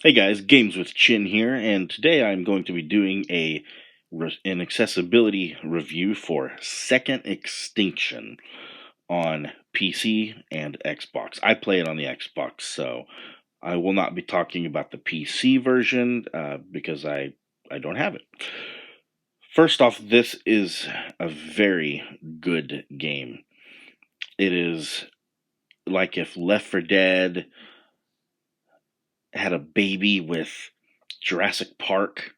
Hey guys, Games with Chin here, and today I'm going to be doing an accessibility review for Second Extinction on PC and Xbox. I play it on the Xbox, so I will not be talking about the PC version because I don't have it. First off, this is a very good game. It is like if Left 4 Dead had a baby with Jurassic Park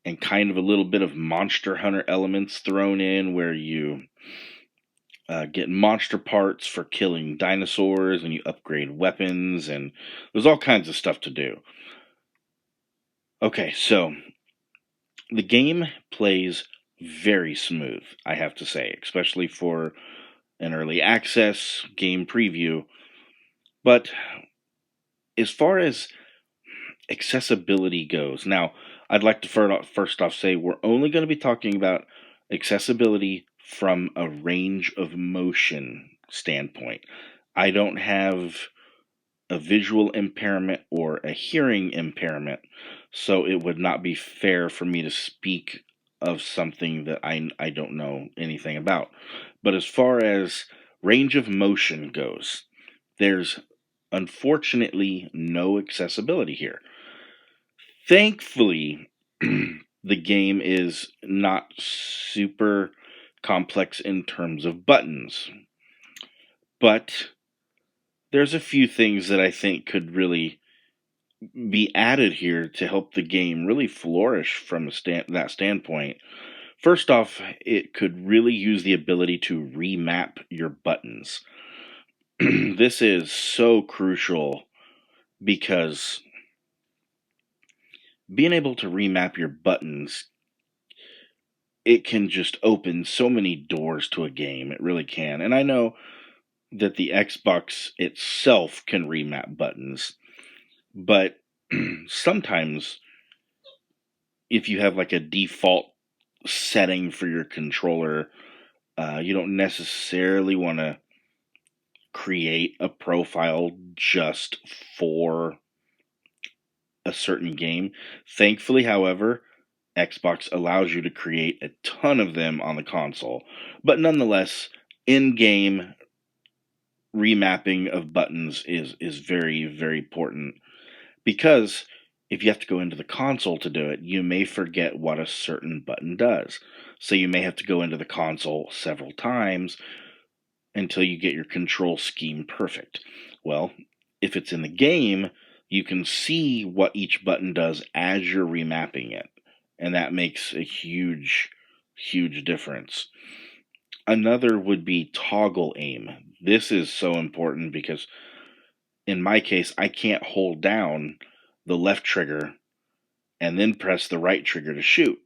and kind of a little bit of Monster Hunter elements thrown in where you get monster parts for killing dinosaurs and you upgrade weapons, and there's all kinds of stuff to do. Okay, so the game plays very smooth, I have to say, especially for an early access game preview. But as far as accessibility goes, now I'd like to first off say we're only going to be talking about accessibility from a range of motion standpoint. I don't have a visual impairment or a hearing impairment, so it would not be fair for me to speak of something that I don't know anything about. But as far as range of motion goes, there's unfortunately no accessibility here. Thankfully, the game is not super complex in terms of buttons, but there's a few things that I think could really be added here to help the game really flourish from that standpoint. First off, it could really use the ability to remap your buttons. This is so crucial because being able to remap your buttons, it can just open so many doors to a game. It really can. And I know that the Xbox itself can remap buttons, but sometimes if you have like a default setting for your controller, you don't necessarily want to create a profile just for a certain game. Thankfully, however, Xbox allows you to create a ton of them on the console. But nonetheless, in-game remapping of buttons is very, very important because if you have to go into the console to do it, you may forget what a certain button does. So you may have to go into the console several times until you get your control scheme perfect. Well, if it's in the game, you can see what each button does as you're remapping it, and that makes a huge, huge difference. Another would be toggle aim. This is so important because in my case, I can't hold down the left trigger and then press the right trigger to shoot.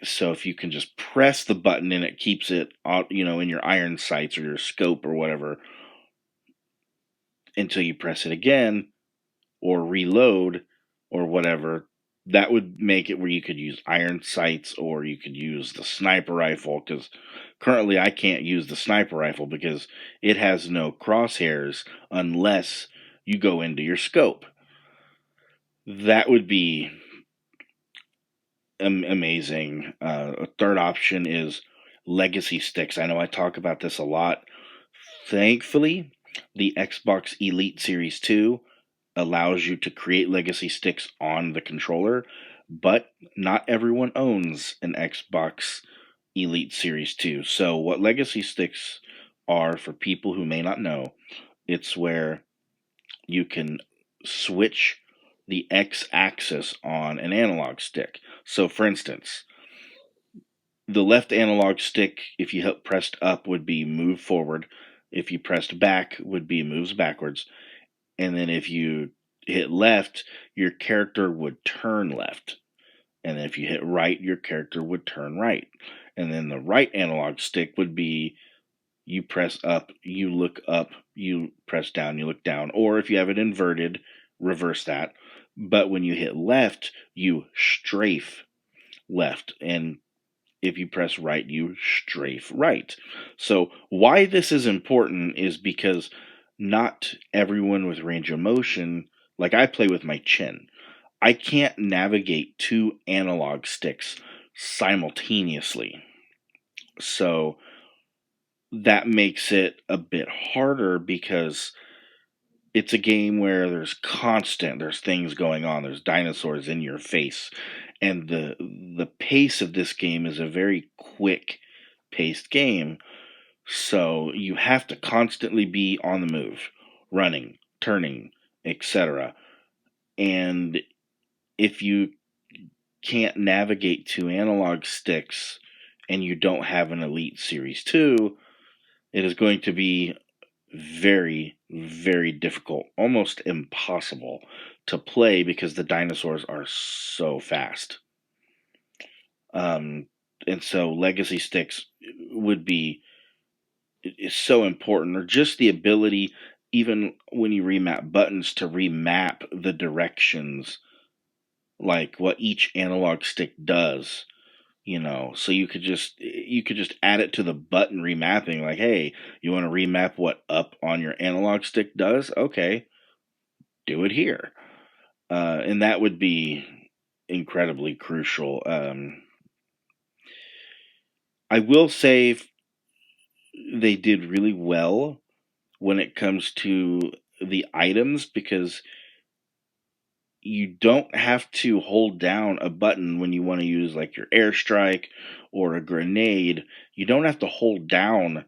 So if you can just press the button and it keeps it, in your iron sights or your scope or whatever until you press it again or reload or whatever, that would make it where you could use iron sights or you could use the sniper rifle, because currently I can't use the sniper rifle because it has no crosshairs unless you go into your scope. That would be amazing. A third option is legacy sticks. I know I talk about this a lot. Thankfully, the Xbox Elite Series 2 allows you to create legacy sticks on the controller, but not everyone owns an Xbox Elite Series 2. So, what legacy sticks are, for people who may not know, it's where you can switch the X axis on an analog stick. So, for instance, the left analog stick, if you pressed up, would be move forward. If you pressed back, would be moves backwards. And then if you hit left, your character would turn left. And then if you hit right, your character would turn right. And then the right analog stick would be you press up, you look up, you press down, you look down. Or if you have it inverted, reverse that. But when you hit left, you strafe left. And if you press right, you strafe right. So why this is important is because not everyone with range of motion like I play with my chin. I can't navigate two analog sticks simultaneously. So that makes it a bit harder because it's a game where there's things going on, there's dinosaurs in your face, and the pace of this game is a very quick paced game, so you have to constantly be on the move, running, turning, etc. And if you can't navigate two analog sticks and you don't have an Elite Series 2, it is going to be very, very difficult, almost impossible to play because the dinosaurs are so fast. Um, and so legacy sticks would be is so important, or just the ability, even when you remap buttons, to remap the directions, like what each analog stick does. So you could just add it to the button remapping, like, hey, you want to remap what up on your analog stick does? Okay, do it here. And that would be incredibly crucial. I will say they did really well when it comes to the items, because you don't have to hold down a button when you want to use like your airstrike or a grenade. You don't have to hold down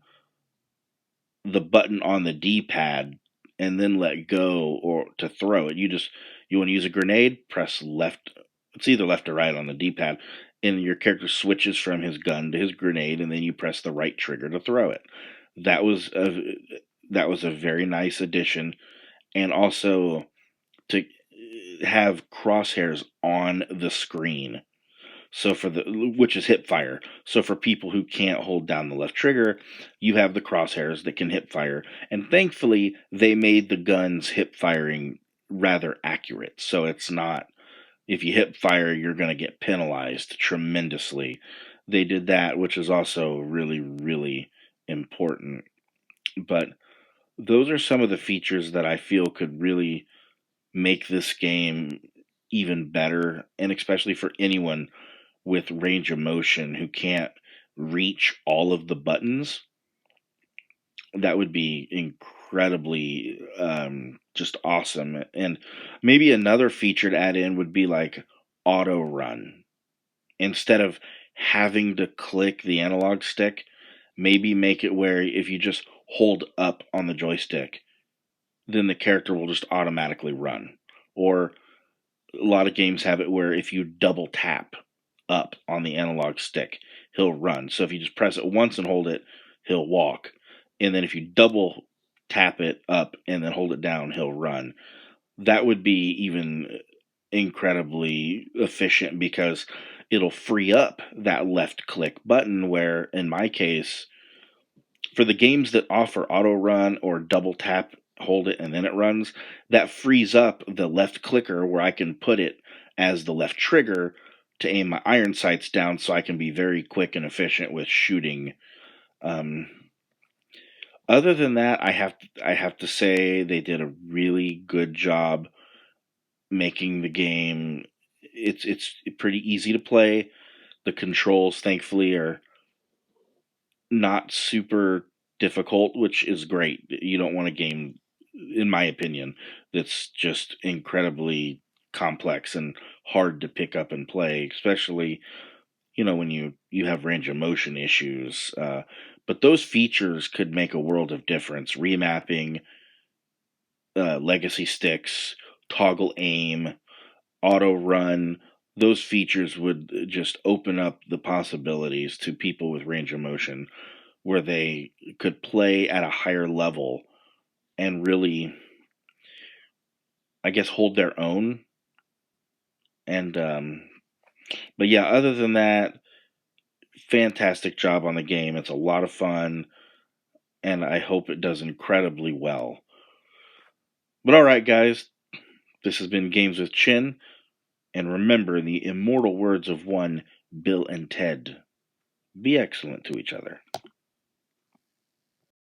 the button on the D-pad and then let go or to throw it. You want to use a grenade, press left. It's either left or right on the D-pad, and your character switches from his gun to his grenade, and then you press the right trigger to throw it. That was a very nice addition, and also to have crosshairs on the screen. So which is hip fire. So for people who can't hold down the left trigger, you have the crosshairs that can hip fire. And thankfully, they made the guns hip firing rather accurate. So it's not, if you hip fire, you're going to get penalized tremendously. They did that, which is also really, really important. But those are some of the features that I feel could really make this game even better, and especially for anyone with range of motion who can't reach all of the buttons. That would be incredibly just awesome. And maybe another feature to add in would be like auto run. Instead of having to click the analog stick, maybe make it where if you just hold up on the joystick, then the character will just automatically run. Or a lot of games have it where if you double tap up on the analog stick, he'll run. So if you just press it once and hold it, he'll walk. And then if you double tap it up and then hold it down, he'll run. That would be even incredibly efficient because it'll free up that left click button, where in my case, for the games that offer auto run or double tap, hold it and then it runs, that frees up the left clicker where I can put it as the left trigger to aim my iron sights down, so I can be very quick and efficient with shooting. Um, Other than that, I have to say they did a really good job making the game. It's pretty easy to play. The controls, thankfully, are not super difficult, which is great. You don't want a game, in my opinion, that's just incredibly complex and hard to pick up and play, especially when you have range of motion issues. But those features could make a world of difference. Remapping, legacy sticks, toggle aim, auto run. Those features would just open up the possibilities to people with range of motion, where they could play at a higher level and really, I guess, hold their own. And but yeah, other than that, fantastic job on the game. It's a lot of fun, and I hope it does incredibly well. But all right, guys, this has been Games with Chin, and remember the immortal words of one Bill and Ted: be excellent to each other.